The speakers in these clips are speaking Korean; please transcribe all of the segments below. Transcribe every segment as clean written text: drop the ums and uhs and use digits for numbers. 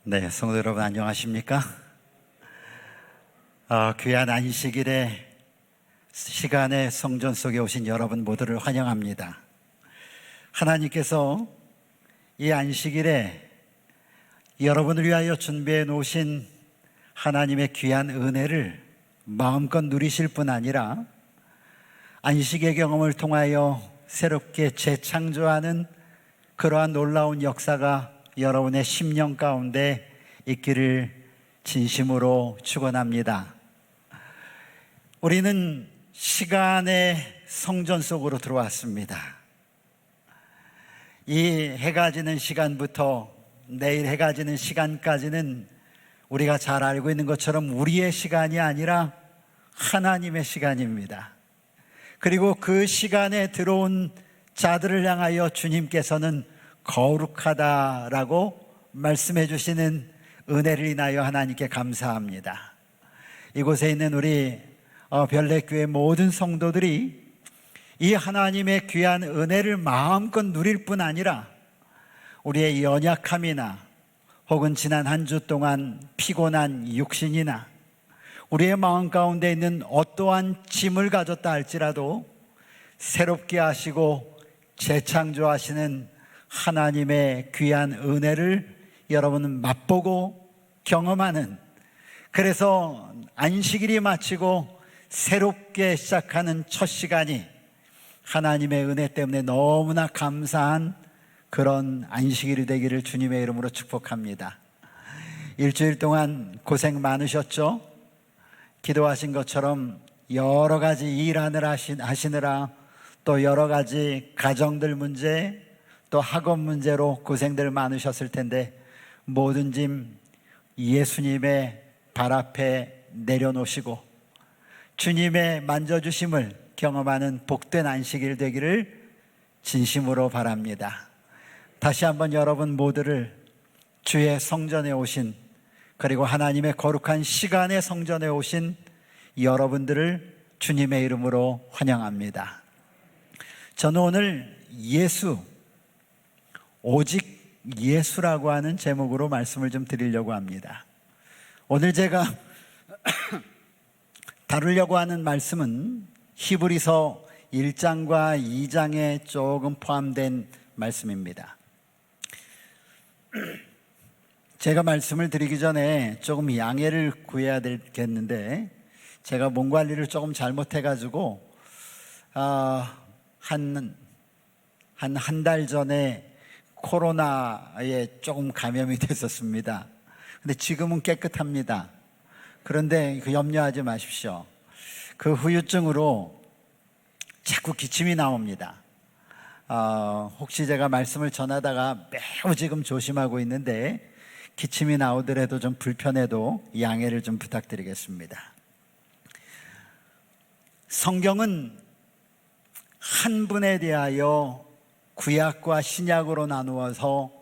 네, 성도 여러분 안녕하십니까? 귀한 안식일의 시간에 성전 속에 오신 여러분 모두를 환영합니다. 하나님께서 이 안식일에 여러분을 위하여 준비해 놓으신 하나님의 귀한 은혜를 마음껏 누리실 뿐 아니라 안식의 경험을 통하여 새롭게 재창조하는 그러한 놀라운 역사가 여러분의 심령 가운데 있기를 진심으로 축원합니다. 우리는 시간의 성전 속으로 들어왔습니다. 이 해가 지는 시간부터 내일 해가 지는 시간까지는 우리가 잘 알고 있는 것처럼 우리의 시간이 아니라 하나님의 시간입니다. 그리고 그 시간에 들어온 자들을 향하여 주님께서는 거룩하다라고 말씀해 주시는 은혜를 인하여 하나님께 감사합니다. 이곳에 있는 우리 별내교회 모든 성도들이 이 하나님의 귀한 은혜를 마음껏 누릴 뿐 아니라 우리의 연약함이나 혹은 지난 한 주 동안 피곤한 육신이나 우리의 마음 가운데 있는 어떠한 짐을 가졌다 할지라도 새롭게 하시고 재창조하시는 하나님의 귀한 은혜를 여러분은 맛보고 경험하는, 그래서 안식일이 마치고 새롭게 시작하는 첫 시간이 하나님의 은혜 때문에 너무나 감사한 그런 안식일이 되기를 주님의 이름으로 축복합니다. 일주일 동안 고생 많으셨죠? 기도하신 것처럼 여러 가지 하시느라 또 여러 가지 가정들 문제, 또 학업 문제로 고생들 많으셨을 텐데 모든 짐 예수님의 발 앞에 내려놓으시고 주님의 만져주심을 경험하는 복된 안식일 되기를 진심으로 바랍니다. 다시 한번 여러분 모두를 주의 성전에 오신, 그리고 하나님의 거룩한 시간의 성전에 오신 여러분들을 주님의 이름으로 환영합니다. 저는 오늘 오직 예수라고 하는 제목으로 말씀을 좀 드리려고 합니다. 오늘 제가 다루려고 하는 말씀은 히브리서 1장과 2장에 조금 포함된 말씀입니다. 제가 말씀을 드리기 전에 조금 양해를 구해야 되겠는데, 제가 몸 관리를 조금 잘못해가지고 한 달 전에 코로나에 조금 감염이 됐었습니다. 근데 지금은 깨끗합니다. 그런데 염려하지 마십시오. 그 후유증으로 자꾸 기침이 나옵니다. 혹시 제가 말씀을 전하다가 매우 지금 조심하고 있는데 기침이 나오더라도 좀 불편해도 양해를 좀 부탁드리겠습니다. 성경은 한 분에 대하여 구약과 신약으로 나누어서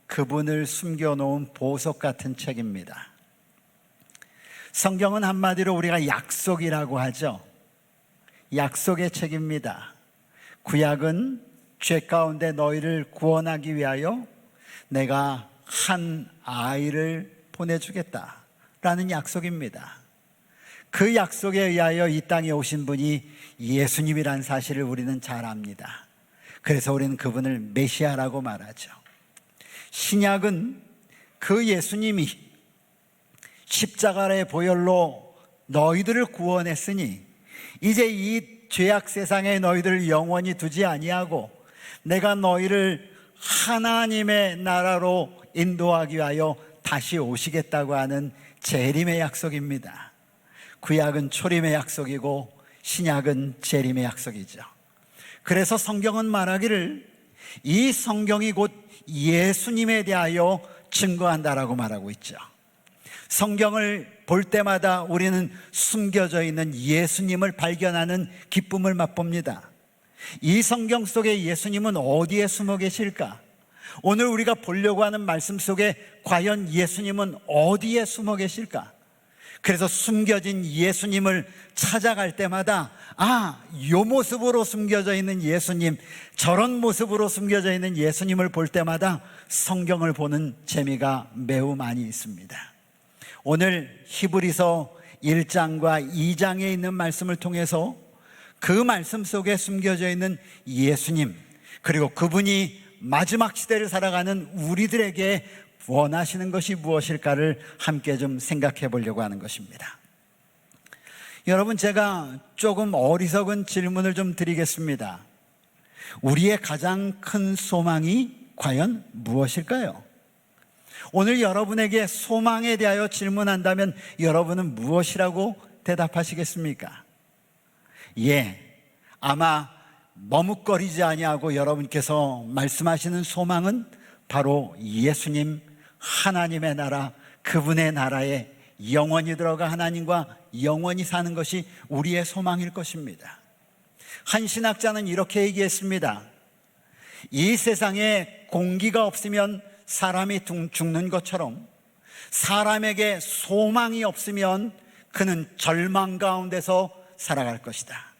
그분을 숨겨놓은 보석 같은 책입니다. 성경은 한마디로 우리가 약속이라고 하죠. 약속의 책입니다. 구약은 죄 가운데 너희를 구원하기 위하여 내가 한 아이를 보내주겠다라는 약속입니다. 그 약속에 의하여 이 땅에 오신 분이 예수님이란 사실을 우리는 잘 압니다. 그래서 우리는 그분을 메시아라고 말하죠. 신약은 그 예수님이 십자가의 보혈로 너희들을 구원했으니 이제 이 죄악 세상에 너희들을 영원히 두지 아니하고 내가 너희를 하나님의 나라로 인도하기 위하여 다시 오시겠다고 하는 재림의 약속입니다. 구약은 초림의 약속이고 신약은 재림의 약속이죠. 그래서 성경은 말하기를 이 성경이 곧 예수님에 대하여 증거한다라고 말하고 있죠. 성경을 볼 때마다 우리는 숨겨져 있는 예수님을 발견하는 기쁨을 맛봅니다. 이 성경 속에 예수님은 어디에 숨어 계실까? 오늘 우리가 보려고 하는 말씀 속에 과연 예수님은 어디에 숨어 계실까? 그래서 숨겨진 예수님을 찾아갈 때마다 요 모습으로 숨겨져 있는 예수님, 저런 모습으로 숨겨져 있는 예수님을 볼 때마다 성경을 보는 재미가 매우 많이 있습니다. 오늘 히브리서 1장과 2장에 있는 말씀을 통해서 그 말씀 속에 숨겨져 있는 예수님, 그리고 그분이 마지막 시대를 살아가는 우리들에게 원하시는 것이 무엇일까를 함께 좀 생각해 보려고 하는 것입니다. 여러분, 제가 조금 어리석은 질문을 좀 드리겠습니다. 우리의 가장 큰 소망이 과연 무엇일까요? 오늘 여러분에게 소망에 대하여 질문한다면 여러분은 무엇이라고 대답하시겠습니까? 아마 머뭇거리지 아니하고 여러분께서 말씀하시는 소망은 바로 예수님, 하나님의 나라, 그분의 나라에 영원히 들어가 하나님과 영원히 사는 것이 우리의 소망일 것입니다. 한 신학자는 이렇게 얘기했습니다. 이 세상에 공기가 없으면 사람이 죽는 것처럼 사람에게 소망이 없으면 그는 절망 가운데서 살아갈 것이다.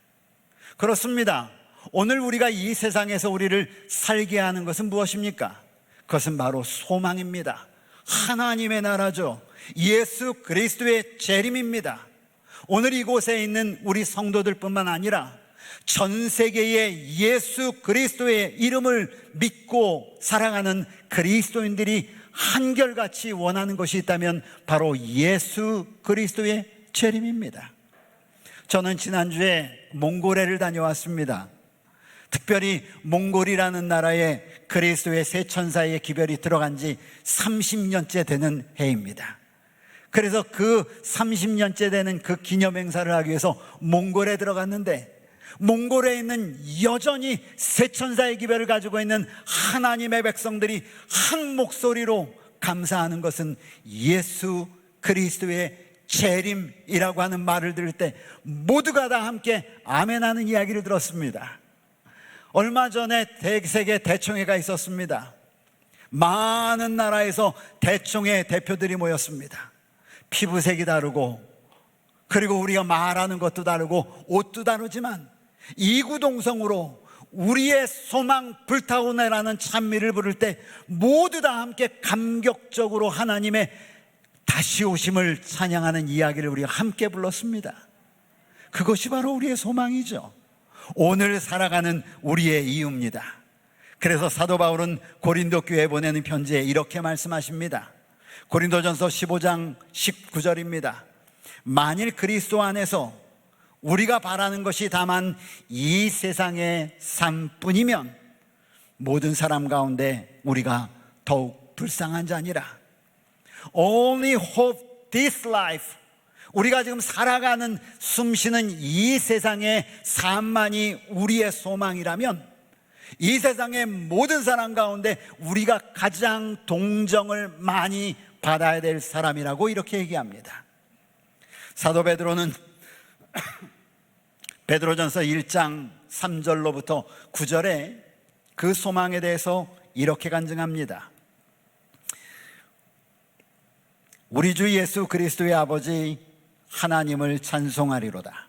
그렇습니다. 오늘 우리가 이 세상에서 우리를 살게 하는 것은 무엇입니까? 그것은 바로 소망입니다. 하나님의 나라죠. 예수 그리스도의 재림입니다. 오늘 이곳에 있는 우리 성도들 뿐만 아니라 전 세계의 예수 그리스도의 이름을 믿고 살아가는 그리스도인들이 한결같이 원하는 것이 있다면 바로 예수 그리스도의 재림입니다. 저는 지난주에 몽골에를 다녀왔습니다. 특별히 몽골이라는 나라에 그리스도의 새 천사의 기별이 들어간 지 30년째 되는 해입니다. 그래서 그 30년째 되는 그 기념 행사를 하기 위해서 몽골에 들어갔는데, 몽골에 있는 여전히 새 천사의 기별을 가지고 있는 하나님의 백성들이 한 목소리로 감사하는 것은 예수 그리스도의 재림이라고 하는 말을 들을 때 모두가 다 함께 아멘하는 이야기를 들었습니다. 얼마 전에 세계 대총회가 있었습니다. 많은 나라에서 대총회 대표들이 모였습니다. 피부색이 다르고, 그리고 우리가 말하는 것도 다르고 옷도 다르지만 이구동성으로 우리의 소망 불타오네라는 찬미를 부를 때 모두 다 함께 감격적으로 하나님의 다시 오심을 찬양하는 이야기를 우리가 함께 불렀습니다. 그것이 바로 우리의 소망이죠. 오늘 살아가는 우리의 이유입니다. 그래서 사도 바울은 고린도 교회에 보내는 편지에 이렇게 말씀하십니다. 고린도전서 15장 19절입니다. 만일 그리스도 안에서 우리가 바라는 것이 다만 이 세상의 삶뿐이면 모든 사람 가운데 우리가 더욱 불쌍한 자니라. Only hope this life, 우리가 지금 살아가는 숨쉬는 이 세상의 삶만이 우리의 소망이라면 이 세상의 모든 사람 가운데 우리가 가장 동정을 많이 받아야 될 사람이라고 이렇게 얘기합니다. 사도 베드로는 베드로전서 1장 3절로부터 9절에 그 소망에 대해서 이렇게 간증합니다. 우리 주 예수 그리스도의 아버지 하나님을 찬송하리로다.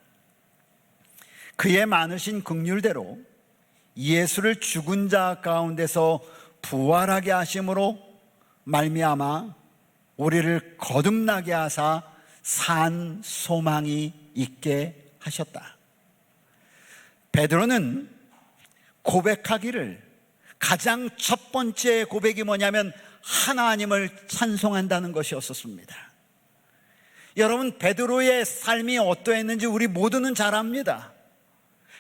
그의 많으신 긍휼대로 예수를 죽은 자 가운데서 부활하게 하심으로 말미암아 우리를 거듭나게 하사 산 소망이 있게 하셨다. 베드로는 고백하기를 가장 첫 번째 고백이 뭐냐면 하나님을 찬송한다는 것이었었습니다. 여러분, 베드로의 삶이 어떠했는지 우리 모두는 잘 압니다.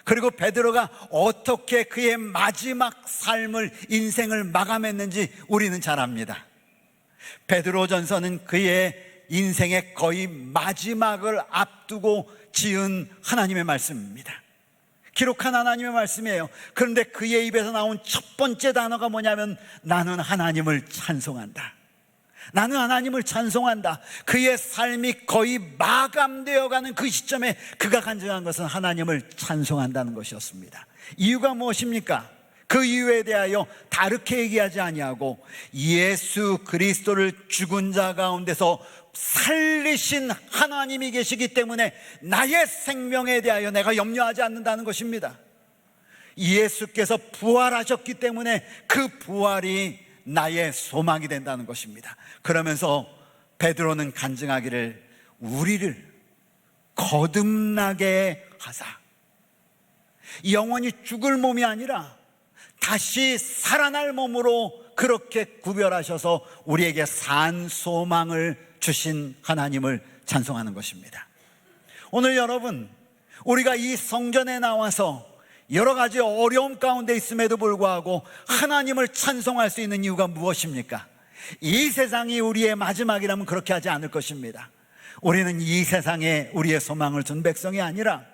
그리고 베드로가 어떻게 그의 마지막 삶을, 인생을 마감했는지 우리는 잘 압니다. 베드로전서는 그의 인생의 거의 마지막을 앞두고 지은 하나님의 말씀입니다. 기록한 하나님의 말씀이에요. 그런데 그의 입에서 나온 첫 번째 단어가 뭐냐면 나는 하나님을 찬송한다. 나는 하나님을 찬송한다. 그의 삶이 거의 마감되어가는 그 시점에 그가 간증한 것은 하나님을 찬송한다는 것이었습니다. 이유가 무엇입니까? 그 이유에 대하여 다르게 얘기하지 아니하고 예수 그리스도를 죽은 자 가운데서 살리신 하나님이 계시기 때문에 나의 생명에 대하여 내가 염려하지 않는다는 것입니다. 예수께서 부활하셨기 때문에 그 부활이 나의 소망이 된다는 것입니다. 그러면서 베드로는 간증하기를 우리를 거듭나게 하사, 영원히 죽을 몸이 아니라 다시 살아날 몸으로 그렇게 구별하셔서 우리에게 산 소망을 주신 하나님을 찬송하는 것입니다. 오늘 여러분, 우리가 이 성전에 나와서 여러 가지 어려움 가운데 있음에도 불구하고 하나님을 찬송할 수 있는 이유가 무엇입니까? 이 세상이 우리의 마지막이라면 그렇게 하지 않을 것입니다. 우리는 이 세상에 우리의 소망을 둔 백성이 아니라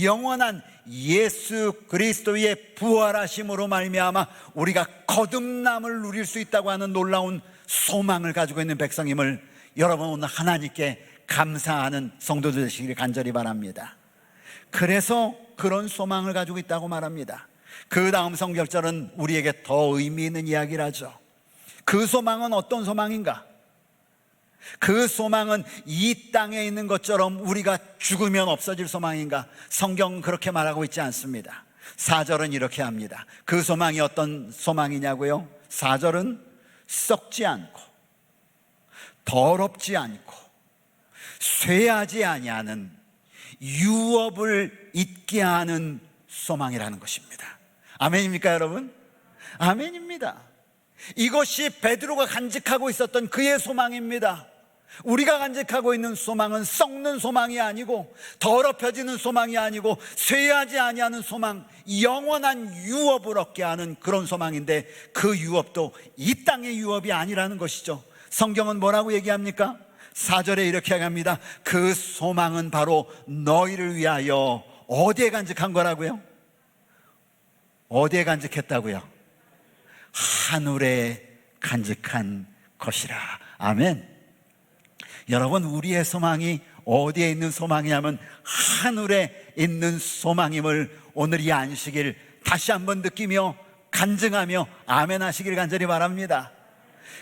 영원한 예수 그리스도의 부활하심으로 말미암아 우리가 거듭남을 누릴 수 있다고 하는 놀라운 소망을 가지고 있는 백성임을 여러분 오늘 하나님께 감사하는 성도들 되시기를 간절히 바랍니다. 그래서 그런 소망을 가지고 있다고 말합니다. 그 다음 성경절은 우리에게 더 의미 있는 이야기를 하죠. 그 소망은 어떤 소망인가? 그 소망은 이 땅에 있는 것처럼 우리가 죽으면 없어질 소망인가? 성경은 그렇게 말하고 있지 않습니다. 4절은 이렇게 합니다. 그 소망이 어떤 소망이냐고요? 4절은 썩지 않고 더럽지 않고 쇠하지 아니하는 유업을 잊게 하는 소망이라는 것입니다. 아멘입니까 여러분? 아멘입니다. 이것이 베드로가 간직하고 있었던 그의 소망입니다. 우리가 간직하고 있는 소망은 썩는 소망이 아니고 더럽혀지는 소망이 아니고 쇠하지 아니하는 소망, 영원한 유업을 얻게 하는 그런 소망인데 그 유업도 이 땅의 유업이 아니라는 것이죠. 성경은 뭐라고 얘기합니까? 4절에 이렇게 합니다. 그 소망은 바로 너희를 위하여 어디에 간직한 거라고요? 어디에 간직했다고요? 하늘에 간직한 것이라. 아멘. 여러분, 우리의 소망이 어디에 있는 소망이냐면 하늘에 있는 소망임을 오늘 이 안식일 다시 한번 느끼며 간증하며 아멘 하시길 간절히 바랍니다.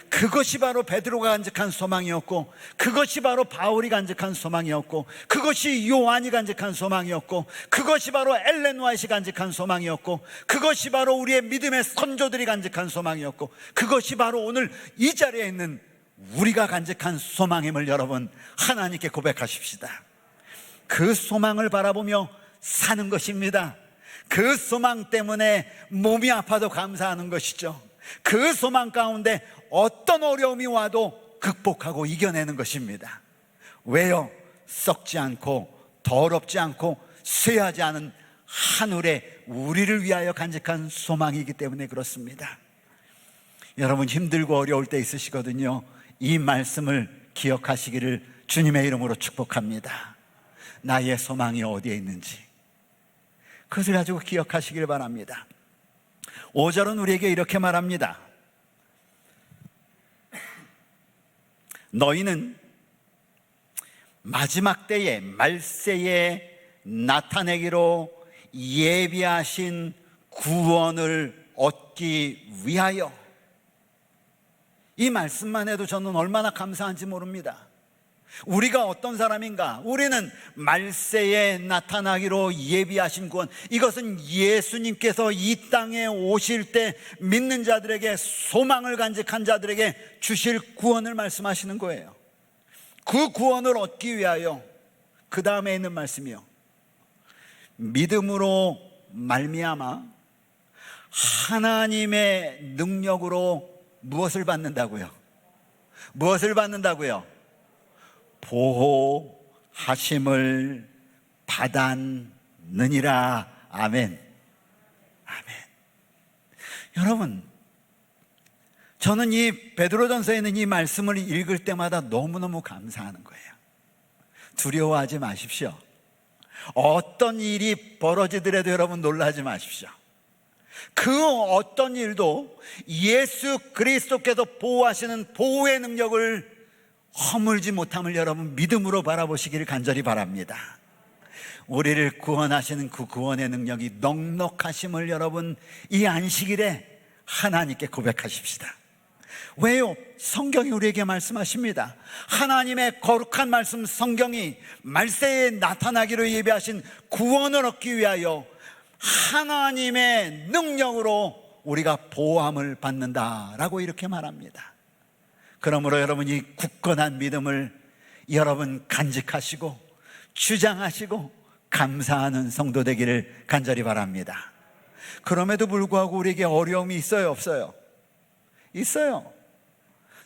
그것이 바로 베드로가 간직한 소망이었고, 그것이 바로 바울이 간직한 소망이었고, 그것이 요한이 간직한 소망이었고, 그것이 바로 엘렌 화이트가 간직한 소망이었고, 그것이 바로 우리의 믿음의 선조들이 간직한 소망이었고, 그것이 바로 오늘 이 자리에 있는 우리가 간직한 소망임을 여러분 하나님께 고백하십시다. 그 소망을 바라보며 사는 것입니다. 그 소망 때문에 몸이 아파도 감사하는 것이죠. 그 소망 가운데 어떤 어려움이 와도 극복하고 이겨내는 것입니다. 왜요? 썩지 않고 더럽지 않고 쇠하지 않은 하늘에 우리를 위하여 간직한 소망이기 때문에 그렇습니다. 여러분 힘들고 어려울 때 있으시거든요. 이 말씀을 기억하시기를 주님의 이름으로 축복합니다. 나의 소망이 어디에 있는지 그것을 가지고 기억하시길 바랍니다. 5절은 우리에게 이렇게 말합니다. 너희는 마지막 때에 말세에 나타내기로 예비하신 구원을 얻기 위하여. 이 말씀만 해도 저는 얼마나 감사한지 모릅니다. 우리가 어떤 사람인가? 우리는 말세에 나타나기로 예비하신 구원, 이것은 예수님께서 이 땅에 오실 때 믿는 자들에게, 소망을 간직한 자들에게 주실 구원을 말씀하시는 거예요. 그 구원을 얻기 위하여 그 다음에 있는 말씀이요, 믿음으로 말미암아 하나님의 능력으로 무엇을 받는다고요? 무엇을 받는다고요? 보호하심을 받았느니라. 아멘. 아멘. 여러분, 저는 이 베드로전서에 있는 이 말씀을 읽을 때마다 너무너무 감사하는 거예요. 두려워하지 마십시오. 어떤 일이 벌어지더라도 여러분 놀라지 마십시오. 그 어떤 일도 예수 그리스도께서 보호하시는 보호의 능력을 허물지 못함을 여러분 믿음으로 바라보시기를 간절히 바랍니다. 우리를 구원하시는 그 구원의 능력이 넉넉하심을 여러분 이 안식일에 하나님께 고백하십시다. 왜요? 성경이 우리에게 말씀하십니다. 하나님의 거룩한 말씀 성경이 말세에 나타나기로 예비하신 구원을 얻기 위하여 하나님의 능력으로 우리가 보호함을 받는다라고 이렇게 말합니다. 그러므로 여러분이 굳건한 믿음을 여러분 간직하시고 주장하시고 감사하는 성도 되기를 간절히 바랍니다. 그럼에도 불구하고 우리에게 어려움이 있어요, 없어요? 있어요.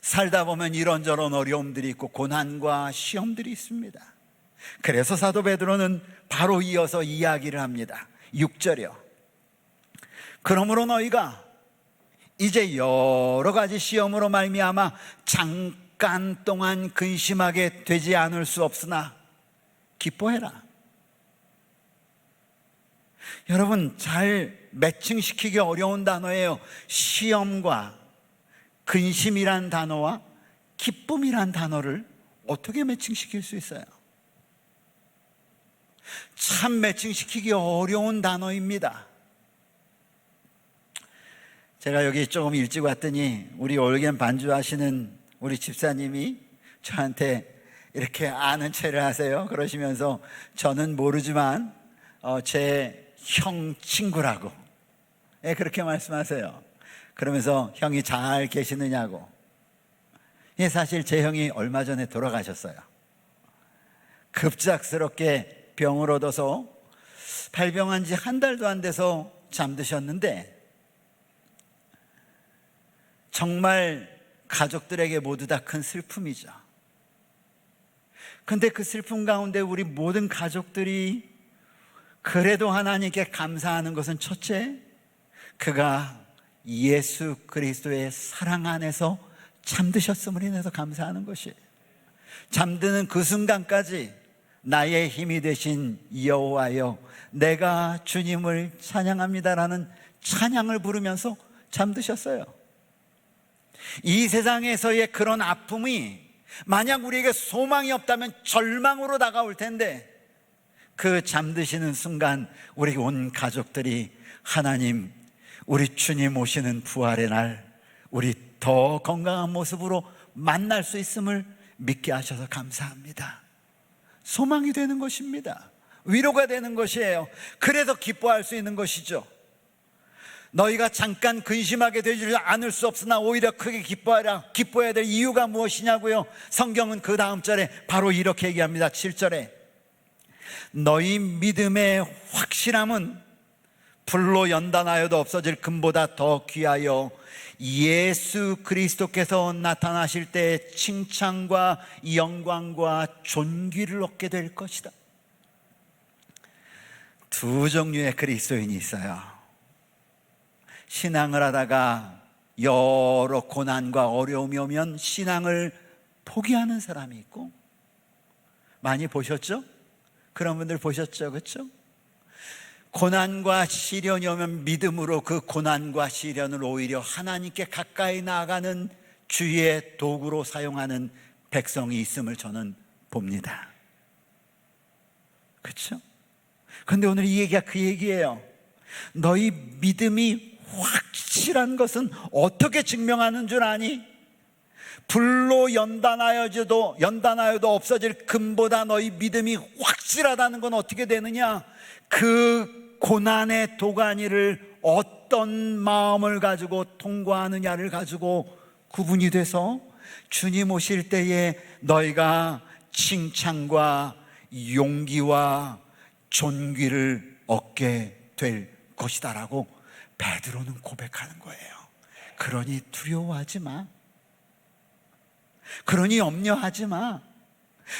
살다 보면 이런저런 어려움들이 있고 고난과 시험들이 있습니다. 그래서 사도 베드로는 바로 이어서 이야기를 합니다. 6절이요. 그러므로 너희가 이제 여러 가지 시험으로 말미암아 잠깐 동안 근심하게 되지 않을 수 없으나 기뻐해라. 여러분, 잘 매칭시키기 어려운 단어예요. 시험과 근심이란 단어와 기쁨이란 단어를 어떻게 매칭시킬 수 있어요? 참 매칭시키기 어려운 단어입니다. 제가 여기 조금 일찍 왔더니 우리 올겐 반주하시는 우리 집사님이 저한테 이렇게 아는 체를 하세요. 그러시면서 저는 모르지만 제 형 친구라고 그렇게 말씀하세요. 그러면서 형이 잘 계시느냐고. 사실 제 형이 얼마 전에 돌아가셨어요. 급작스럽게 병을 얻어서 발병한 지 한 달도 안 돼서 잠드셨는데 정말 가족들에게 모두 다 큰 슬픔이죠. 근데 그 슬픔 가운데 우리 모든 가족들이 그래도 하나님께 감사하는 것은 첫째, 그가 예수 그리스도의 사랑 안에서 잠드셨음을 인해서 감사하는 것이에요. 잠드는 그 순간까지 나의 힘이 되신 여호와여, 내가 주님을 찬양합니다라는 찬양을 부르면서 잠드셨어요. 이 세상에서의 그런 아픔이 만약 우리에게 소망이 없다면 절망으로 다가올 텐데, 그 잠드시는 순간 우리 온 가족들이 하나님, 우리 주님 오시는 부활의 날 우리 더 건강한 모습으로 만날 수 있음을 믿게 하셔서 감사합니다. 소망이 되는 것입니다. 위로가 되는 것이에요. 그래서 기뻐할 수 있는 것이죠. 너희가 잠깐 근심하게 되지 않을 수 없으나 오히려 크게 기뻐하라. 기뻐해야 될 이유가 무엇이냐고요? 성경은 그 다음 절에 바로 이렇게 얘기합니다. 7절에 너희 믿음의 확실함은 불로 연단하여도 없어질 금보다 더 귀하여 예수 그리스도께서 나타나실 때 칭찬과 영광과 존귀를 얻게 될 것이다. 두 종류의 그리스도인이 있어요. 신앙을 하다가 여러 고난과 어려움이 오면 신앙을 포기하는 사람이 있고, 많이 보셨죠? 그런 분들 보셨죠? 그렇죠? 고난과 시련이 오면 믿음으로 그 고난과 시련을 오히려 하나님께 가까이 나아가는 주의 도구로 사용하는 백성이 있음을 저는 봅니다. 그렇죠? 그런데 오늘 이 얘기가 그 얘기예요. 너희 믿음이 확실한 것은 어떻게 증명하는 줄 아니? 불로 연단하여도 없어질 금보다 너희 믿음이 확실하다는 건 어떻게 되느냐? 그 고난의 도가니를 어떤 마음을 가지고 통과하느냐를 가지고 구분이 돼서 주님 오실 때에 너희가 칭찬과 용기와 존귀를 얻게 될 것이다라고 베드로는 고백하는 거예요. 그러니 두려워하지 마. 그러니 염려하지 마.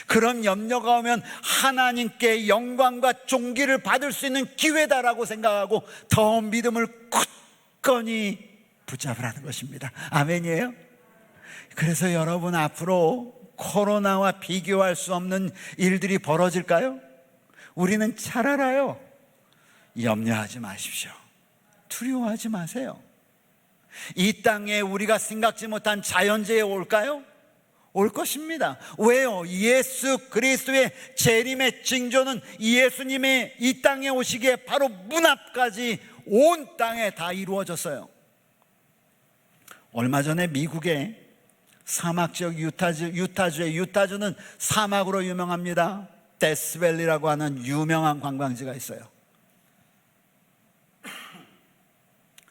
그런 염려가 오면 하나님께 영광과 존귀를 받을 수 있는 기회다라고 생각하고 더 믿음을 굳건히 붙잡으라는 것입니다. 아멘이에요? 그래서 여러분, 앞으로 코로나와 비교할 수 없는 일들이 벌어질까요? 우리는 잘 알아요. 염려하지 마십시오. 두려워하지 마세요. 이 땅에 우리가 생각지 못한 자연재해 올까요? 올 것입니다. 왜요? 예수 그리스도의 재림의 징조는 예수님의 이 땅에 오시기에 바로 문 앞까지 온 땅에 다 이루어졌어요. 얼마 전에 미국의 사막 지역 유타주는 사막으로 유명합니다. 데스밸리라고 하는 유명한 관광지가 있어요.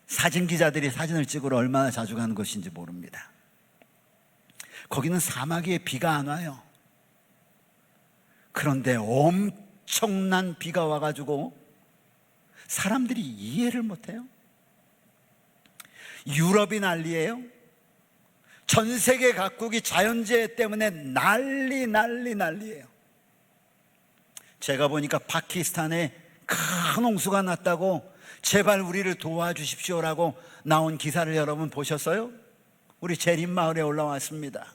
사진 기자들이 사진을 찍으러 얼마나 자주 가는 곳인지 모릅니다. 거기는 사막에 비가 안 와요. 그런데 엄청난 비가 와가지고 사람들이 이해를 못해요. 유럽이 난리예요. 전 세계 각국이 자연재해 때문에 난리예요. 제가 보니까 파키스탄에 큰 홍수가 났다고 제발 우리를 도와주십시오라고 나온 기사를 여러분 보셨어요? 우리 제림마을에 올라왔습니다.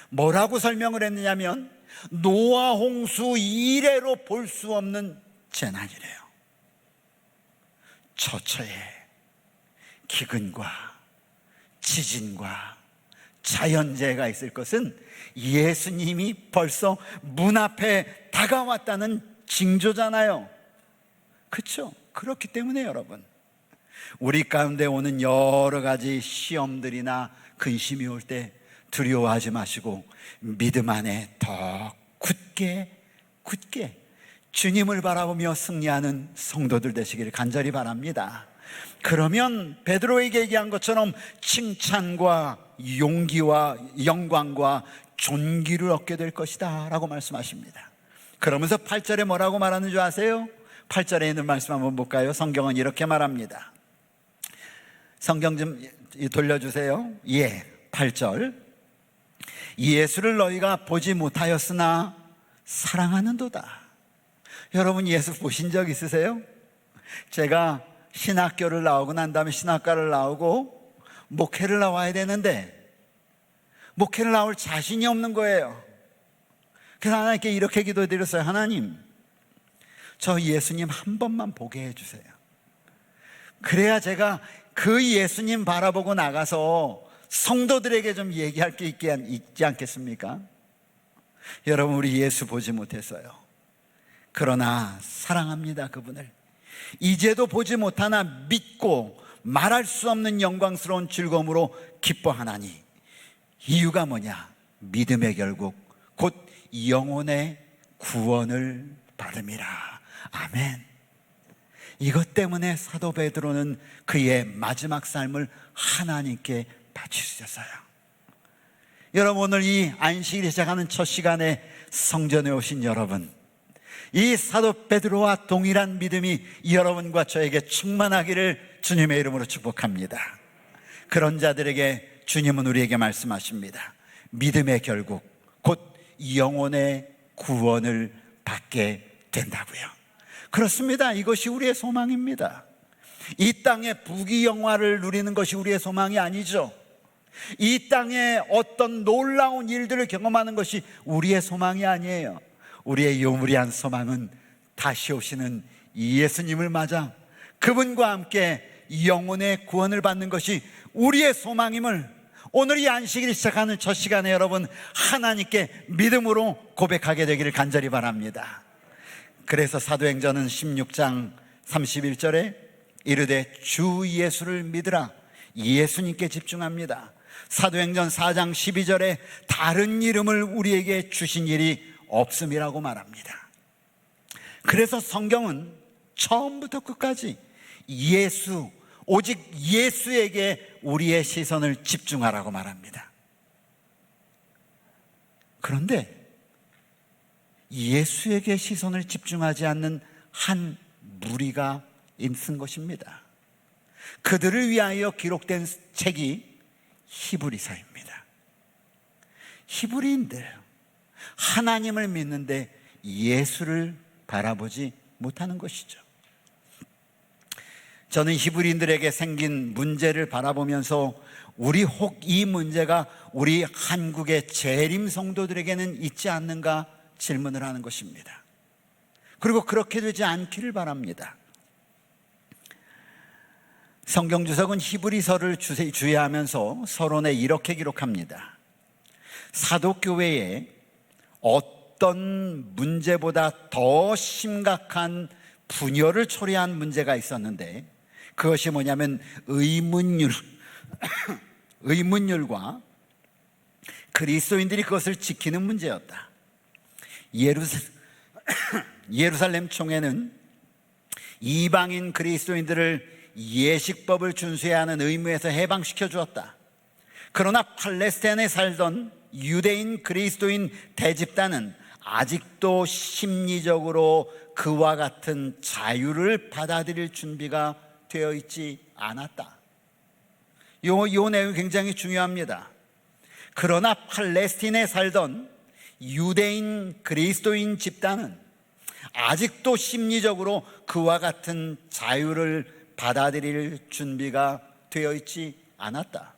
뭐라고 설명을 했느냐면 노아 홍수 이래로 볼 수 없는 재난이래요. 처처에 기근과 지진과 자연재해가 있을 것은 예수님이 벌써 문 앞에 다가왔다는 징조잖아요. 그렇죠? 그렇기 때문에 여러분, 우리 가운데 오는 여러 가지 시험들이나 근심이 올 때 두려워하지 마시고 믿음 안에 더 굳게 주님을 바라보며 승리하는 성도들 되시기를 간절히 바랍니다. 그러면 베드로에게 얘기한 것처럼 칭찬과 용기와 영광과 존귀를 얻게 될 것이다 라고 말씀하십니다. 그러면서 8절에 뭐라고 말하는 줄 아세요? 8절에 있는 말씀 한번 볼까요? 성경은 이렇게 말합니다. 성경 좀 돌려주세요. 8절. 예수를 너희가 보지 못하였으나 사랑하는도다. 여러분 예수 보신 적 있으세요? 제가 신학교를 나오고 난 다음에 신학과를 나오고 목회를 나와야 되는데 목회를 나올 자신이 없는 거예요. 그래서 하나님께 이렇게 기도드렸어요. 하나님, 저 예수님 한 번만 보게 해주세요. 그래야 제가 그 예수님 바라보고 나가서 성도들에게 좀 얘기할 게 있지 않겠습니까? 여러분, 우리 예수 보지 못했어요. 그러나 사랑합니다, 그분을. 이제도 보지 못하나 믿고 말할 수 없는 영광스러운 즐거움으로 기뻐하나니, 이유가 뭐냐? 믿음의 결국 곧 영혼의 구원을 받음이라. 아멘. 이것 때문에 사도 베드로는 그의 마지막 삶을 하나님께 바치셨어요. 여러분, 오늘 이 안식일을 시작하는 첫 시간에 성전에 오신 여러분, 이 사도 베드로와 동일한 믿음이 여러분과 저에게 충만하기를 주님의 이름으로 축복합니다. 그런 자들에게 주님은 우리에게 말씀하십니다. 믿음의 결국 곧 영혼의 구원을 받게 된다고요. 그렇습니다. 이것이 우리의 소망입니다. 이 땅의 부귀영화를 누리는 것이 우리의 소망이 아니죠. 이 땅에 어떤 놀라운 일들을 경험하는 것이 우리의 소망이 아니에요. 우리의 유일한 소망은 다시 오시는 예수님을 맞아 그분과 함께 영혼의 구원을 받는 것이 우리의 소망임을 오늘 이 안식일을 시작하는 첫 시간에 여러분 하나님께 믿음으로 고백하게 되기를 간절히 바랍니다. 그래서 사도행전은 16장 31절에 이르되 주 예수를 믿으라, 예수님께 집중합니다. 사도행전 4장 12절에 다른 이름을 우리에게 주신 일이 없음이라고 말합니다. 그래서 성경은 처음부터 끝까지 예수, 오직 예수에게 우리의 시선을 집중하라고 말합니다. 그런데 예수에게 시선을 집중하지 않는 한 무리가 있는 것입니다. 그들을 위하여 기록된 책이 히브리서입니다. 히브리인들, 하나님을 믿는데 예수를 바라보지 못하는 것이죠. 저는 히브리인들에게 생긴 문제를 바라보면서 우리 혹 이 문제가 우리 한국의 재림 성도들에게는 있지 않는가 질문을 하는 것입니다. 그리고 그렇게 되지 않기를 바랍니다. 성경주석은 히브리서를 주의하면서 서론에 이렇게 기록합니다. 사도교회에 어떤 문제보다 더 심각한 분열을 초래한 문제가 있었는데 그것이 뭐냐면 의문율, 의문율과 그리스도인들이 그것을 지키는 문제였다. 예루살렘 총회는 이방인 그리스도인들을 예식법을 준수해야 하는 의무에서 해방시켜 주었다. 그러나 팔레스타인에 살던 유대인 그리스도인 대집단은 아직도 심리적으로 그와 같은 자유를 받아들일 준비가 되어 있지 않았다. 요 내용이 굉장히 중요합니다. 그러나 팔레스타인에 살던 유대인 그리스도인 집단은 아직도 심리적으로 그와 같은 자유를 받아들일 준비가 되어 있지 않았다.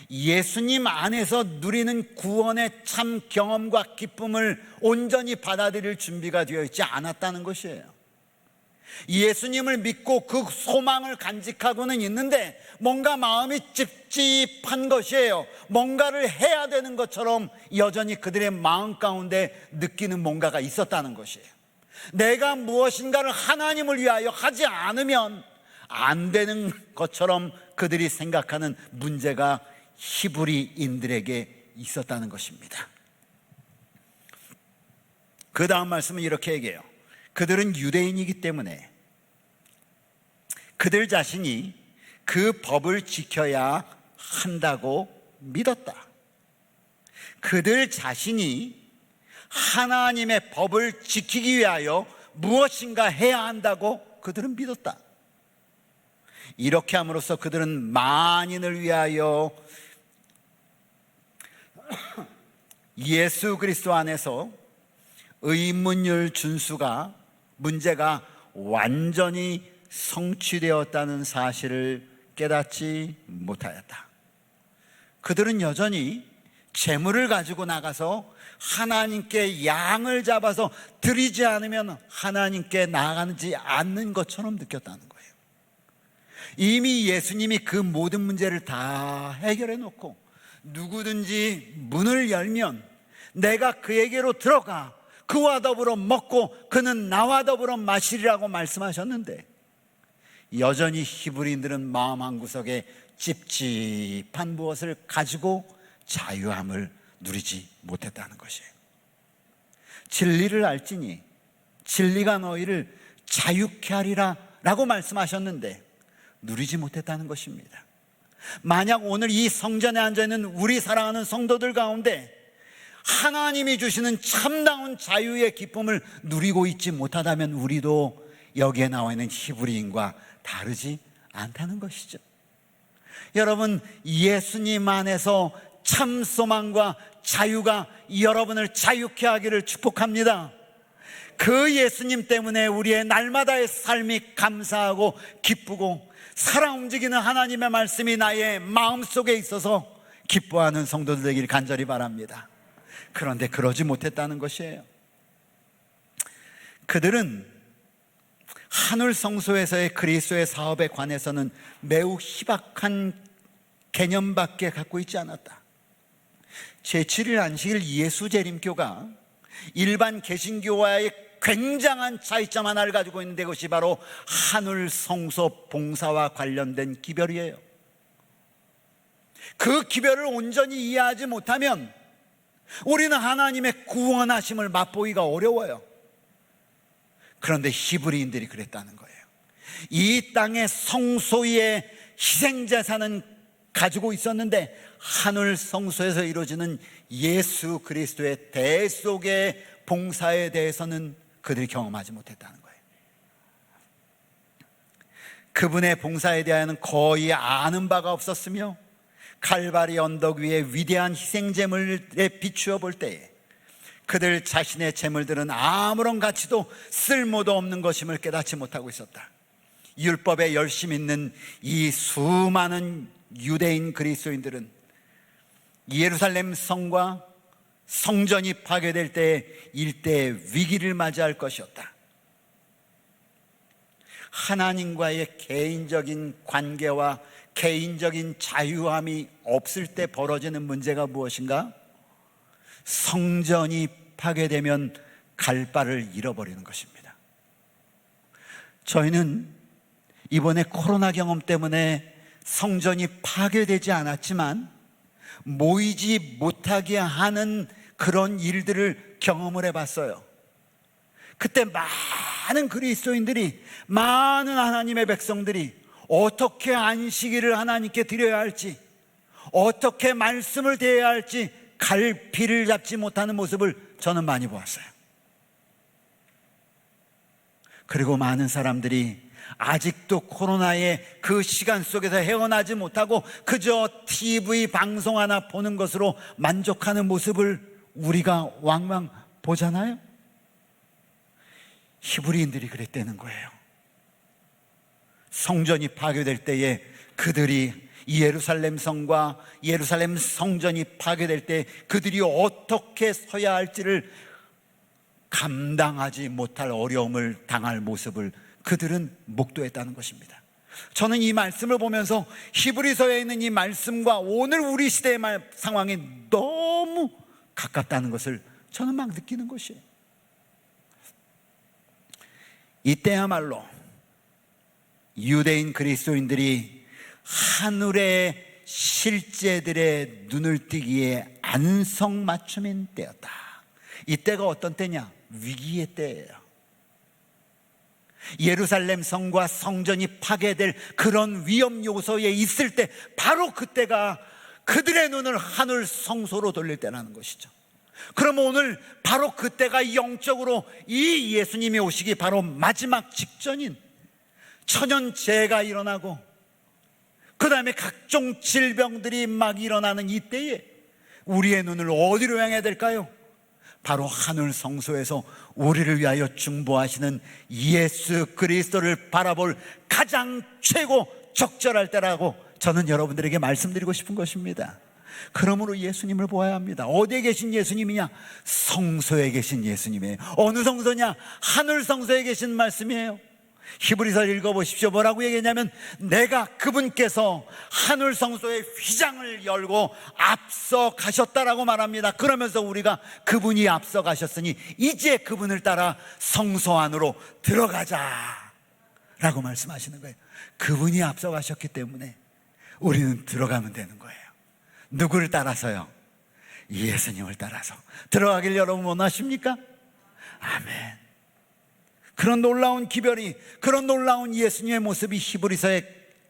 예수님 안에서 누리는 구원의 참 경험과 기쁨을 온전히 받아들일 준비가 되어 있지 않았다는 것이에요. 예수님을 믿고 그 소망을 간직하고는 있는데 뭔가 마음이 찝찝한 것이에요. 뭔가를 해야 되는 것처럼 여전히 그들의 마음 가운데 느끼는 뭔가가 있었다는 것이에요. 내가 무엇인가를 하나님을 위하여 하지 않으면 안 되는 것처럼 그들이 생각하는 문제가 히브리인들에게 있었다는 것입니다. 그 다음 말씀은 이렇게 얘기해요. 그들은 유대인이기 때문에 그들 자신이 그 법을 지켜야 한다고 믿었다. 그들 자신이 하나님의 법을 지키기 위하여 무엇인가 해야 한다고 그들은 믿었다. 이렇게 함으로써 그들은 만인을 위하여 예수 그리스도 안에서 의문율 준수가 문제가 완전히 성취되었다는 사실을 깨닫지 못하였다. 그들은 여전히 재물을 가지고 나가서 하나님께 양을 잡아서 드리지 않으면 하나님께 나아가지 않는 것처럼 느꼈다는 거예요. 이미 예수님이 그 모든 문제를 다 해결해 놓고 누구든지 문을 열면 내가 그에게로 들어가 그와 더불어 먹고 그는 나와 더불어 마시리라고 말씀하셨는데 여전히 히브리인들은 마음 한구석에 찝찝한 무엇을 가지고 자유함을 누리지 못했다는 것이에요. 진리를 알지니 진리가 너희를 자유케 하리라 라고 말씀하셨는데 누리지 못했다는 것입니다. 만약 오늘 이 성전에 앉아있는 우리 사랑하는 성도들 가운데 하나님이 주시는 참다운 자유의 기쁨을 누리고 있지 못하다면 우리도 여기에 나와 있는 히브리인과 다르지 않다는 것이죠. 여러분, 예수님 안에서 참 소망과 자유가 여러분을 자유케 하기를 축복합니다. 그 예수님 때문에 우리의 날마다의 삶이 감사하고 기쁘고 살아 움직이는 하나님의 말씀이 나의 마음속에 있어서 기뻐하는 성도들 되기를 간절히 바랍니다. 그런데 그러지 못했다는 것이에요. 그들은 하늘 성소에서의 그리스도의 사업에 관해서는 매우 희박한 개념밖에 갖고 있지 않았다. 제7일 안식일 예수재림교가 일반 개신교와의 굉장한 차이점 하나를 가지고 있는데 그것이 바로 하늘 성소 봉사와 관련된 기별이에요. 그 기별을 온전히 이해하지 못하면 우리는 하나님의 구원하심을 맛보기가 어려워요. 그런데 히브리인들이 그랬다는 거예요. 이 땅의 성소의 희생제사는 가지고 있었는데 하늘 성소에서 이루어지는 예수 그리스도의 대속의 봉사에 대해서는 그들이 경험하지 못했다는 거예요. 그분의 봉사에 대하여는 거의 아는 바가 없었으며 칼바리 언덕 위에 위대한 희생제물에 비추어 볼 때에 그들 자신의 제물들은 아무런 가치도 쓸모도 없는 것임을 깨닫지 못하고 있었다. 율법에 열심 있는 이 수많은 유대인 그리스도인들은 예루살렘 성과 성전이 파괴될 때에 일대의 위기를 맞이할 것이었다. 하나님과의 개인적인 관계와 개인적인 자유함이 없을 때 벌어지는 문제가 무엇인가? 성전이 파괴되면 갈 바를 잃어버리는 것입니다. 저희는 이번에 코로나 경험 때문에 성전이 파괴되지 않았지만 모이지 못하게 하는 그런 일들을 경험을 해봤어요. 그때 많은 그리스도인들이, 많은 하나님의 백성들이 어떻게 안식일을 하나님께 드려야 할지, 어떻게 말씀을 대해야 할지 갈피를 잡지 못하는 모습을 저는 많이 보았어요. 그리고 많은 사람들이 아직도 코로나의 그 시간 속에서 헤어나지 못하고 그저 TV 방송 하나 보는 것으로 만족하는 모습을 우리가 왕왕 보잖아요. 히브리인들이 그랬다는 거예요. 성전이 파괴될 때에 그들이 예루살렘 성과 예루살렘 성전이 파괴될 때 그들이 어떻게 서야 할지를 감당하지 못할 어려움을 당할 모습을 그들은 목도했다는 것입니다. 저는 이 말씀을 보면서 히브리서에 있는 이 말씀과 오늘 우리 시대의 상황이 너무 가깝다는 것을 저는 막 느끼는 것이에요. 이때야말로 유대인 그리스도인들이 하늘의 실제들의 눈을 띄기에 안성맞춤인 때였다. 이때가 어떤 때냐? 위기의 때예요. 예루살렘 성과 성전이 파괴될 그런 위험 요소에 있을 때, 바로 그때가 그들의 눈을 하늘 성소로 돌릴 때라는 것이죠. 그럼 오늘 바로 그때가 영적으로 이 예수님이 오시기 바로 마지막 직전인 천연재해가 일어나고 그 다음에 각종 질병들이 막 일어나는 이때에 우리의 눈을 어디로 향해야 될까요? 바로 하늘 성소에서 우리를 위하여 중보하시는 예수 그리스도를 바라볼 가장 최고 적절할 때라고 저는 여러분들에게 말씀드리고 싶은 것입니다. 그러므로 예수님을 보아야 합니다. 어디에 계신 예수님이냐? 성소에 계신 예수님이에요. 어느 성소냐? 하늘 성소에 계신 말씀이에요. 히브리서를 읽어보십시오. 뭐라고 얘기했냐면, 내가 그분께서 하늘 성소의 휘장을 열고 앞서 가셨다라고 말합니다. 그러면서 우리가 그분이 앞서 가셨으니 이제 그분을 따라 성소 안으로 들어가자 라고 말씀하시는 거예요. 그분이 앞서 가셨기 때문에 우리는 들어가면 되는 거예요. 누구를 따라서요? 예수님을 따라서 들어가길 여러분 원하십니까? 아멘. 그런 놀라운 기별이, 그런 놀라운 예수님의 모습이 히브리서에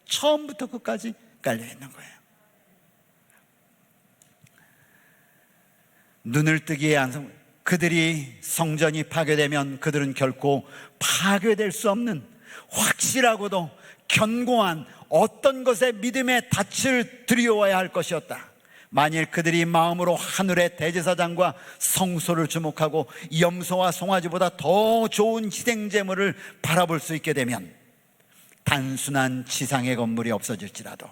처음부터 끝까지 깔려있는 거예요. 눈을 뜨기에 안성, 그들이 성전이 파괴되면 그들은 결코 파괴될 수 없는 확실하고도 견고한 어떤 것에 믿음의 닻을 들여와야 할 것이었다. 만일 그들이 마음으로 하늘의 대제사장과 성소를 주목하고 염소와 송아지보다 더 좋은 희생제물을 바라볼 수 있게 되면 단순한 지상의 건물이 없어질지라도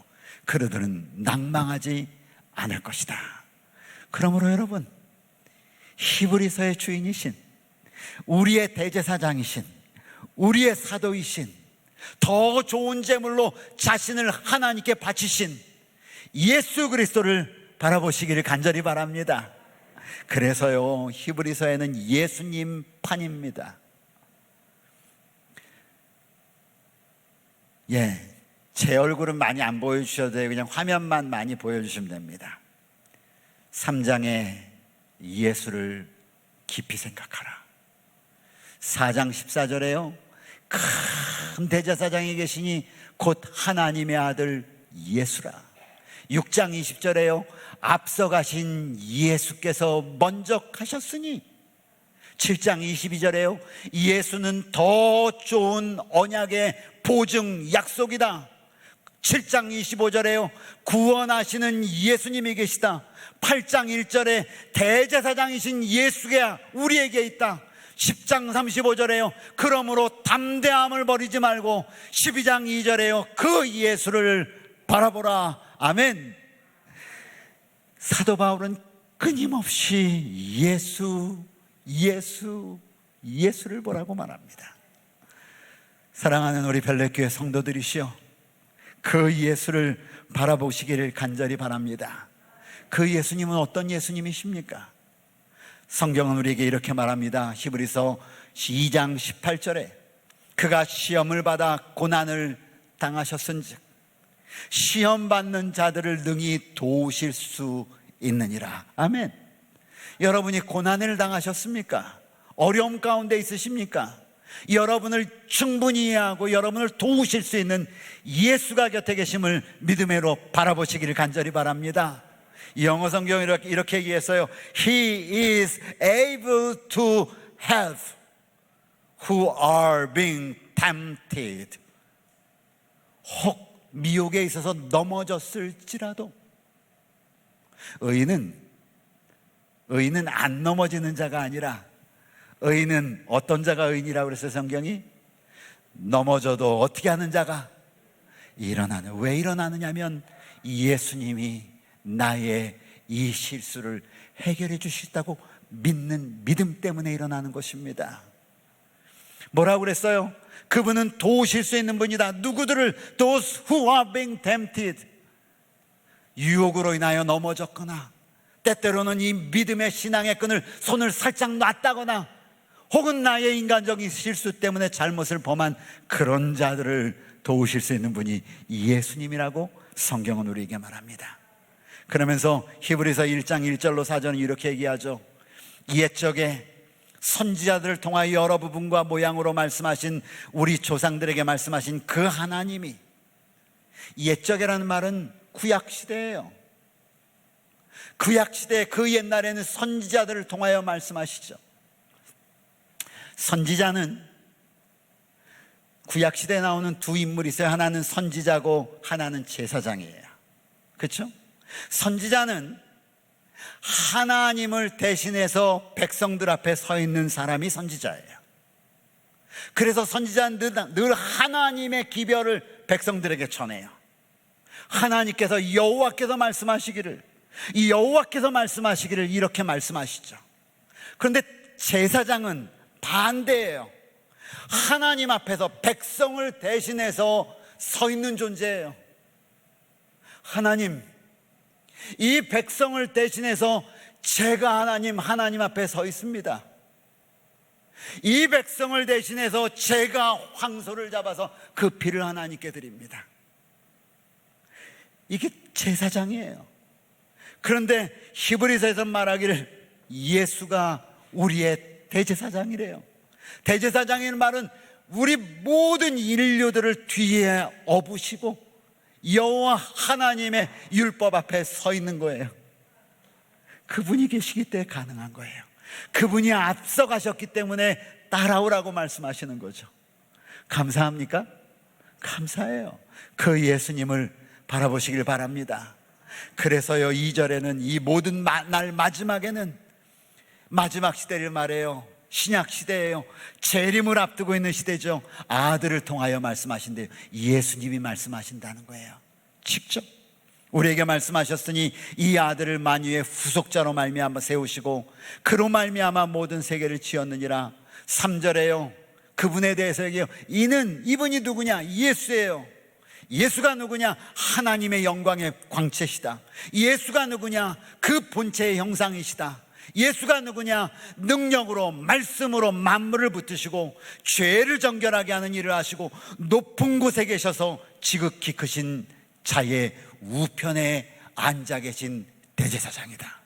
그들은 낭망하지 않을 것이다. 그러므로 여러분, 히브리서의 주인이신, 우리의 대제사장이신, 우리의 사도이신, 더 좋은 제물로 자신을 하나님께 바치신 예수 그리스도를 바라보시기를 간절히 바랍니다. 그래서요, 히브리서에는 예수님 판입니다. 제 얼굴은 많이 안 보여주셔도 돼요. 그냥 화면만 많이 보여주시면 됩니다. 3장에 예수를 깊이 생각하라. 4장 14절에요, 큰 대제사장이 계시니 곧 하나님의 아들 예수라. 6장 20절에요, 앞서가신 예수께서 먼저 가셨으니. 7장 22절에요, 예수는 더 좋은 언약의 보증 약속이다. 7장 25절에요, 구원하시는 예수님이 계시다. 8장 1절에 대제사장이신 예수가 우리에게 있다. 10장 35절에요, 그러므로 담대함을 버리지 말고. 12장 2절에요, 그 예수를 바라보라. 아멘. 사도 바울은 끊임없이 예수를 보라고 말합니다. 사랑하는 우리 별내교회 성도들이시여, 그 예수를 바라보시기를 간절히 바랍니다. 그 예수님은 어떤 예수님이십니까? 성경은 우리에게 이렇게 말합니다. 히브리서 2장 18절에 그가 시험을 받아 고난을 당하셨은즉 시험 받는 자들을 능히 도우실 수 있느니라. 아멘. 여러분이 고난을 당하셨습니까? 어려움 가운데 있으십니까? 여러분을 충분히 이해하고 여러분을 도우실 수 있는 예수가 곁에 계심을 믿음으로 바라보시기를 간절히 바랍니다. 영어 성경이 이렇게 얘기했어요. He is able to help who are being tempted. 혹 미혹에 있어서 넘어졌을지라도 의인은 안 넘어지는 자가 아니라 의인은 어떤 자가 의인이라고 그랬어요? 성경이 넘어져도 어떻게 하는 자가 일어나는. 왜 일어나느냐면 예수님이 나의 이 실수를 해결해 주시다고 믿는 믿음 때문에 일어나는 것입니다. 뭐라고 그랬어요? 그분은 도우실 수 있는 분이다. 누구들을? Those who are being tempted. 유혹으로 인하여 넘어졌거나 때때로는 이 믿음의 신앙의 끈을 손을 살짝 놨다거나 혹은 나의 인간적인 실수 때문에 잘못을 범한 그런 자들을 도우실 수 있는 분이 예수님이라고 성경은 우리에게 말합니다. 그러면서 히브리서 1장 1절로 4절은 이렇게 얘기하죠. 옛적에 선지자들을 통하여 여러 부분과 모양으로 말씀하신 우리 조상들에게 말씀하신 그 하나님이, 옛적이라는 말은 구약시대예요. 구약시대 그 옛날에는 선지자들을 통하여 말씀하시죠. 선지자는 구약시대에 나오는 두 인물이 있어요. 하나는 선지자고 하나는 제사장이에요. 그렇죠? 선지자는 하나님을 대신해서 백성들 앞에 서 있는 사람이 선지자예요. 그래서 선지자는 늘 하나님의 기별을 백성들에게 전해요. 하나님께서 여호와께서 말씀하시기를, 이 여호와께서 말씀하시기를 이렇게 말씀하시죠. 그런데 제사장은 반대예요. 하나님 앞에서 백성을 대신해서 서 있는 존재예요. 하나님, 이 백성을 대신해서 제가 하나님 앞에 서 있습니다. 이 백성을 대신해서 제가 황소를 잡아서 그 피를 하나님께 드립니다. 이게 제사장이에요. 그런데 히브리서에서 말하기를 예수가 우리의 대제사장이래요. 대제사장이라는 말은 우리 모든 인류들을 뒤에 업으시고 여호와 하나님의 율법 앞에 서 있는 거예요. 그분이 계시기 때문에 가능한 거예요. 그분이 앞서가셨기 때문에 따라오라고 말씀하시는 거죠. 감사합니까? 감사해요. 그 예수님을 바라보시길 바랍니다. 그래서요, 2절에는 이 모든 날 마지막에는, 마지막 시대를 말해요. 신약 시대예요. 재림을 앞두고 있는 시대죠. 아들을 통하여 말씀하신대요. 예수님이 말씀하신다는 거예요. 직접 우리에게 말씀하셨으니 이 아들을 만유의 후속자로 말미암아 세우시고 그로 말미암아 모든 세계를 지었느니라. 3절에요, 그분에 대해서 얘기해요. 이분이 누구냐? 예수예요. 예수가 누구냐? 하나님의 영광의 광채시다. 예수가 누구냐? 그 본체의 형상이시다. 예수가 누구냐? 능력으로 말씀으로 만물을 붙드시고 죄를 정결하게 하는 일을 하시고 높은 곳에 계셔서 지극히 크신 자의 우편에 앉아 계신 대제사장이다.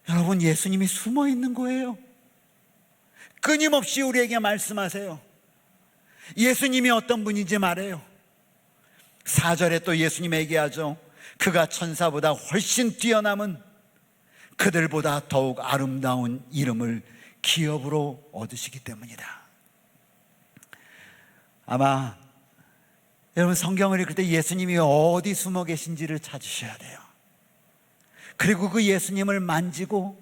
여러분, 예수님이 숨어 있는 거예요. 끊임없이 우리에게 말씀하세요. 예수님이 어떤 분인지 말해요. 4절에 또 예수님 얘기하죠. 그가 천사보다 훨씬 뛰어남은 그들보다 더욱 아름다운 이름을 기업으로 얻으시기 때문이다. 아마 여러분 성경을 읽을 때 예수님이 어디 숨어 계신지를 찾으셔야 돼요. 그리고 그 예수님을 만지고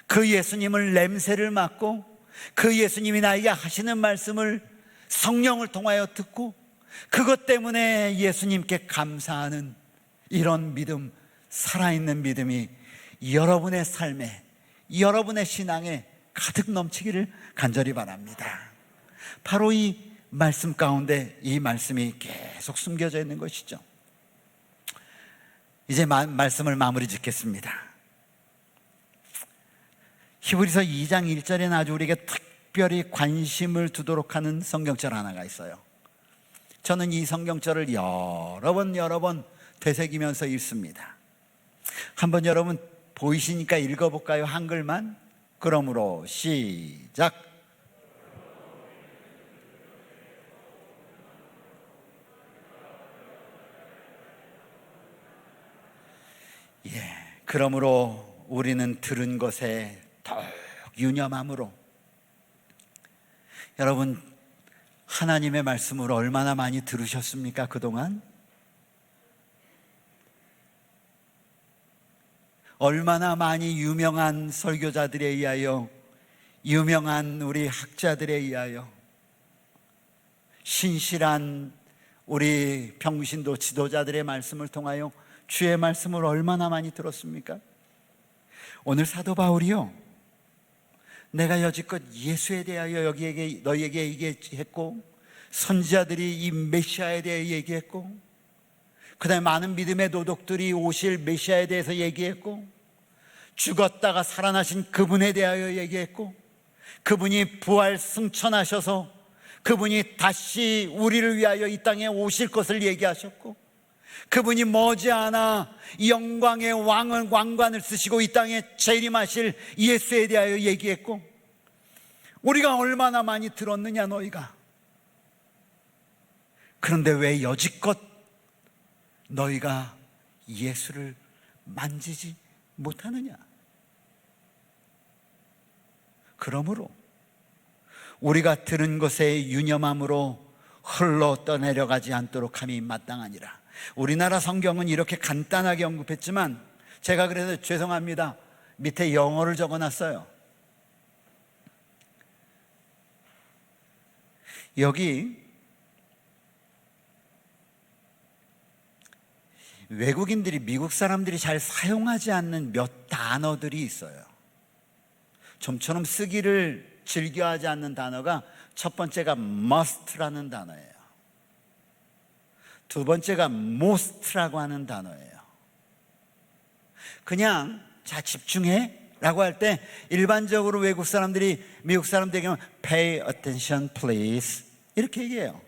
그 예수님을 냄새를 맡고 그 예수님이 나에게 하시는 말씀을 성령을 통하여 듣고 그것 때문에 예수님께 감사하는 이런 믿음, 살아있는 믿음이 여러분의 삶에, 여러분의 신앙에 가득 넘치기를 간절히 바랍니다. 바로 이 말씀 가운데 이 말씀이 계속 숨겨져 있는 것이죠. 이제 말씀을 마무리 짓겠습니다. 히브리서 2장 1절에는 아주 우리에게 특별히 관심을 두도록 하는 성경절 하나가 있어요. 저는 이 성경절을 여러 번 되새기면서 읽습니다. 한번 여러분 보이시니까 읽어볼까요? 한글만. 그러므로 시작. 그러므로 우리는 들은 것에 더욱 유념함으로. 여러분, 하나님의 말씀을 얼마나 많이 들으셨습니까? 그동안 얼마나 많이 유명한 설교자들에 의하여, 유명한 우리 학자들에 의하여, 신실한 우리 평신도 지도자들의 말씀을 통하여 주의 말씀을 얼마나 많이 들었습니까? 오늘 사도 바울이요, 내가 여지껏 예수에 대하여 너희에게 얘기했고, 선지자들이 이 메시아에 대해 얘기했고, 그 다음에 많은 믿음의 도덕들이 오실 메시아에 대해서 얘기했고, 죽었다가 살아나신 그분에 대하여 얘기했고, 그분이 부활 승천하셔서 그분이 다시 우리를 위하여 이 땅에 오실 것을 얘기하셨고, 그분이 머지않아 영광의 왕관을 쓰시고 이 땅에 재림하실 예수에 대하여 얘기했고, 우리가 얼마나 많이 들었느냐 너희가. 그런데 왜 여지껏 너희가 예수를 만지지 못하느냐? 그러므로 우리가 들은 것에 유념함으로 흘러 떠내려가지 않도록 함이 마땅하니라. 우리나라 성경은 이렇게 간단하게 언급했지만 제가 그래서 죄송합니다. 밑에 영어를 적어놨어요. 여기 외국인들이, 미국 사람들이 잘 사용하지 않는 몇 단어들이 있어요. 좀처럼 쓰기를 즐겨하지 않는 단어가, 첫 번째가 must라는 단어예요. 두 번째가 most라고 하는 단어예요. 그냥 자 집중해 라고 할 때 일반적으로 외국 사람들이 미국 사람들에게 pay attention please 이렇게 얘기해요.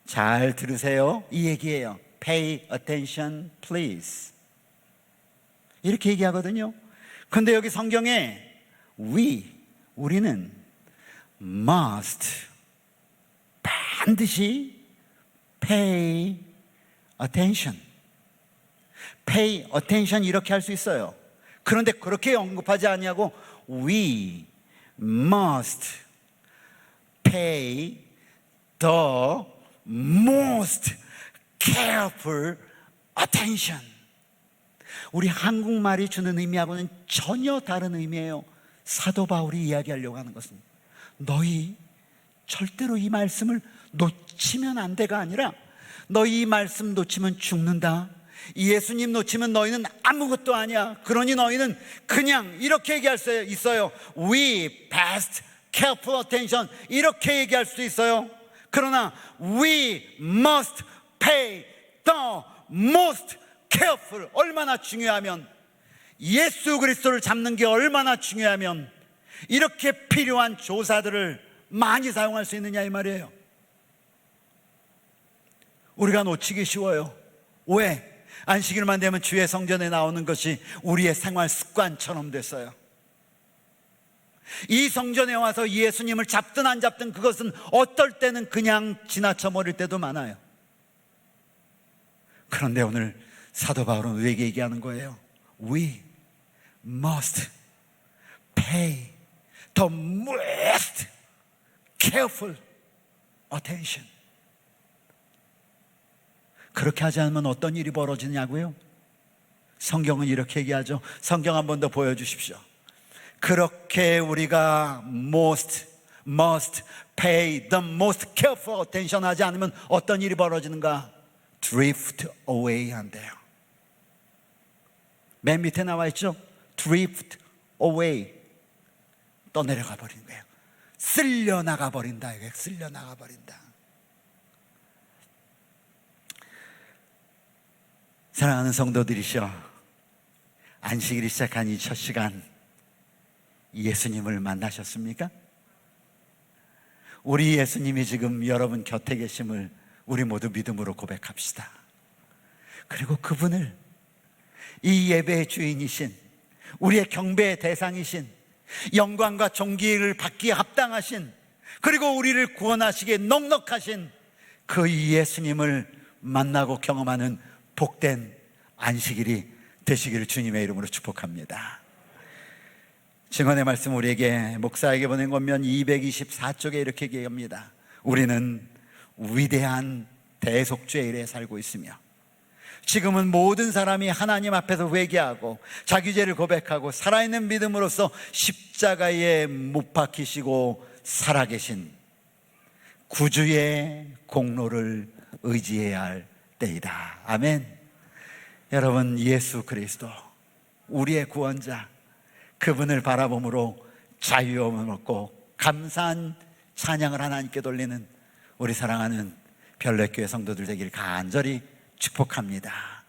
잘 들으세요, 이 얘기예요. pay attention please 이렇게 얘기하거든요. 그런데 여기 성경에 우리는 must, 반드시 pay attention 이렇게 할 수 있어요. 그런데 그렇게 언급하지 않냐고. We must pay the most careful attention. 우리 한국말이 주는 의미하고는 전혀 다른 의미예요. 사도 바울이 이야기하려고 하는 것은 너희 절대로 이 말씀을 놓치면 안 돼가 아니라, 너희 이 말씀 놓치면 죽는다. 예수님 놓치면 너희는 아무것도 아니야. 그러니 너희는 그냥 이렇게 얘기할 수 있어요. We passed careful attention 이렇게 얘기할 수 있어요. 그러나 we must pay the most careful, 얼마나 중요하면, 예수 그리스도를 잡는 게 얼마나 중요하면 이렇게 필요한 조사들을 많이 사용할 수 있느냐 이 말이에요. 우리가 놓치기 쉬워요. 왜? 안식일만 되면 주의 성전에 나오는 것이 우리의 생활 습관처럼 됐어요. 이 성전에 와서 예수님을 잡든 안 잡든 그것은 어떨 때는 그냥 지나쳐 버릴 때도 많아요. 그런데 오늘 사도 바울은 왜 얘기하는 거예요? We must pay the most careful attention. 그렇게 하지 않으면 어떤 일이 벌어지냐고요? 성경은 이렇게 얘기하죠. 성경 한 번 더 보여주십시오. 그렇게 우리가 must pay the most careful attention 하지 않으면 어떤 일이 벌어지는가? drift away 한대요. 맨 밑에 나와 있죠? drift away, 떠내려가 버리는 거예요. 쓸려나가 버린다. 이게 쓸려나가 버린다. 사랑하는 성도들이시여, 안식일이 시작한 이 첫 시간 예수님을 만나셨습니까? 우리 예수님이 지금 여러분 곁에 계심을 우리 모두 믿음으로 고백합시다. 그리고 그분을 이 예배의 주인이신, 우리의 경배의 대상이신, 영광과 존귀를 받기에 합당하신, 그리고 우리를 구원하시기에 넉넉하신 그 예수님을 만나고 경험하는 복된 안식일이 되시기를 주님의 이름으로 축복합니다. 증언의 말씀 우리에게, 목사에게 보낸 권면 224쪽에 이렇게 얘기합니다. 우리는 위대한 대속죄의 일에 살고 있으며 지금은 모든 사람이 하나님 앞에서 회개하고 자기 죄를 고백하고 살아있는 믿음으로써 십자가에 못 박히시고 살아계신 구주의 공로를 의지해야 할 때이다. 아멘. 여러분, 예수 그리스도 우리의 구원자, 그분을 바라봄으로 자유함을 얻고 감사한 찬양을 하나님께 돌리는 우리 사랑하는 별내교회 성도들 되길 간절히 축복합니다.